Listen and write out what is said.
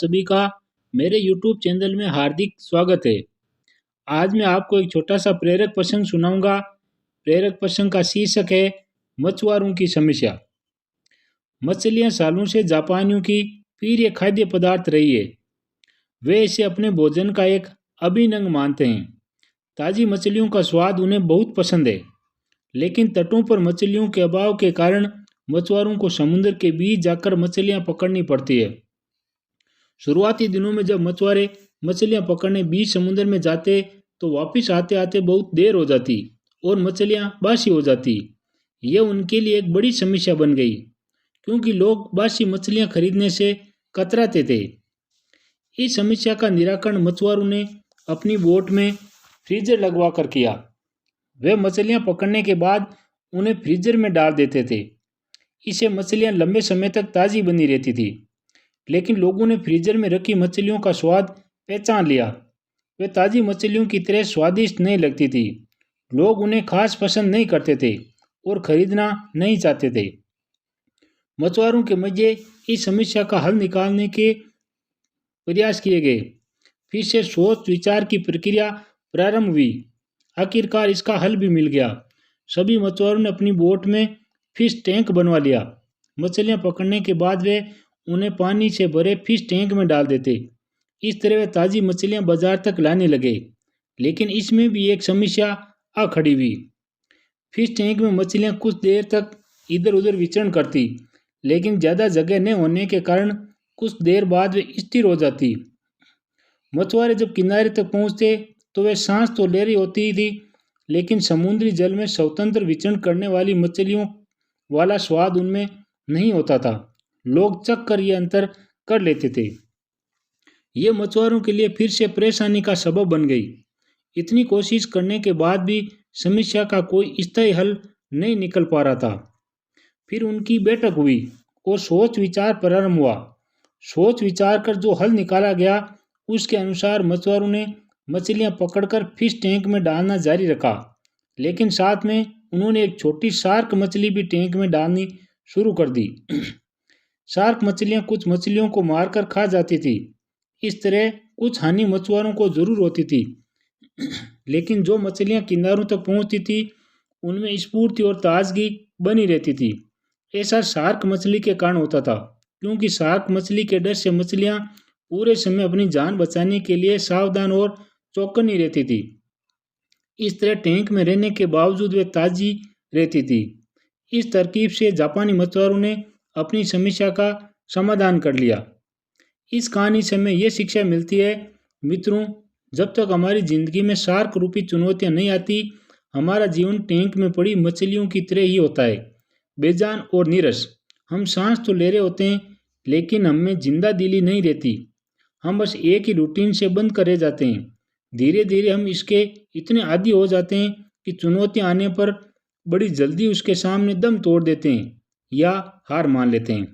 सभी का मेरे YouTube चैनल में हार्दिक स्वागत है। आज मैं आपको एक छोटा सा प्रेरक प्रसंग सुनाऊंगा। प्रेरक प्रसंग का शीर्षक है मछुआरों की समस्या। मछलियां सालों से जापानियों की प्रिय खाद्य पदार्थ रही है। वे इसे अपने भोजन का एक अभिन्न अंग मानते हैं। ताज़ी मछलियों का स्वाद उन्हें बहुत पसंद है, लेकिन तटों पर मछलियों के अभाव के कारण मछुआरों को समुद्र के बीच जाकर मछलियां पकड़नी पड़ती है। शुरुआती दिनों में जब मछुआरे मछलियां पकड़ने बीच समुद्र में जाते तो वापस आते आते बहुत देर हो जाती और मछलियां बासी हो जाती। यह उनके लिए एक बड़ी समस्या बन गई, क्योंकि लोग बासी मछलियां खरीदने से कतराते थे। इस समस्या का निराकरण मछुआरों ने अपनी बोट में फ्रीजर लगवा कर किया। वे मछलियां पकड़ने के बाद उन्हें फ्रीजर में डाल देते थे। इससे मछलियां लंबे समय तक ताज़ी बनी रहती थी। लेकिन लोगों ने फ्रीजर में रखी मछलियों का स्वाद पहचान लिया। वे ताज़ी मछलियों की तरह स्वादिष्ट नहीं लगती थी। लोग उन्हें खास पसंद नहीं करते थे और खरीदना नहीं चाहते थे। मछुआरों के मजे इस समस्या का हल निकालने के प्रयास किए गए। फिर से सोच विचार की प्रक्रिया प्रारंभ हुई। आखिरकार इसका हल भी मिल गया। सभी मछुआरों ने अपनी बोट में फिश टैंक बनवा लिया। मछलियां पकड़ने के बाद वे उन्हें पानी से भरे फिश टैंक में डाल देते। इस तरह वे ताज़ी मछलियां बाजार तक लाने लगे। लेकिन इसमें भी एक समस्या आ खड़ी हुई। फिश टैंक में मछलियां कुछ देर तक इधर उधर विचरण करती, लेकिन ज़्यादा जगह न होने के कारण कुछ देर बाद वे स्थिर हो जाती। मछुआरे जब किनारे तक पहुंचते तो वे सांस तो ले रही होती थी, लेकिन समुद्री जल में स्वतंत्र विचरण करने वाली मछलियों वाला स्वाद उनमें नहीं होता था। लोग चख कर यह अंतर कर लेते थे। ये मछुआरों के लिए फिर से परेशानी का सबब बन गई। इतनी कोशिश करने के बाद भी समस्या का कोई स्थायी हल नहीं निकल पा रहा था। फिर उनकी बैठक हुई और सोच विचार प्रारंभ हुआ। सोच विचार कर जो हल निकाला गया उसके अनुसार मछुआरों ने मछलियां पकड़कर फिश टैंक में डालना जारी रखा, लेकिन साथ में उन्होंने एक छोटी शार्क मछली भी टैंक में डालनी शुरू कर दी। शार्क मछलियां कुछ मछलियों को मारकर खा जाती थी। इस तरह कुछ हानि मछुआरों को जरूर होती थी, लेकिन जो मछलियां किनारों तक पहुंचती थी उनमें स्फूर्ति और ताजगी बनी रहती थी। ऐसा शार्क मछली के कारण होता था, क्योंकि शार्क मछली के डर से मछलियां पूरे समय अपनी जान बचाने के लिए सावधान और चौकन्नी रहती थी। इस तरह टैंक में रहने के बावजूद वे ताजी रहती थी। इस तरकीब से जापानी मछुआरों ने अपनी समस्या का समाधान कर लिया। इस कहानी से हमें यह शिक्षा मिलती है, मित्रों, जब तक हमारी जिंदगी में शार्क रूपी चुनौतियां नहीं आती, हमारा जीवन टैंक में पड़ी मछलियों की तरह ही होता है, बेजान और नीरस। हम सांस तो ले रहे होते हैं, लेकिन हमें जिंदा दिली नहीं रहती। हम बस एक ही रूटीन से बंद कर रह जाते हैं। धीरे धीरे हम इसके इतने आदी हो जाते हैं कि चुनौतियां आने पर बड़ी जल्दी उसके सामने दम तोड़ देते हैं या हार मान लेते हैं।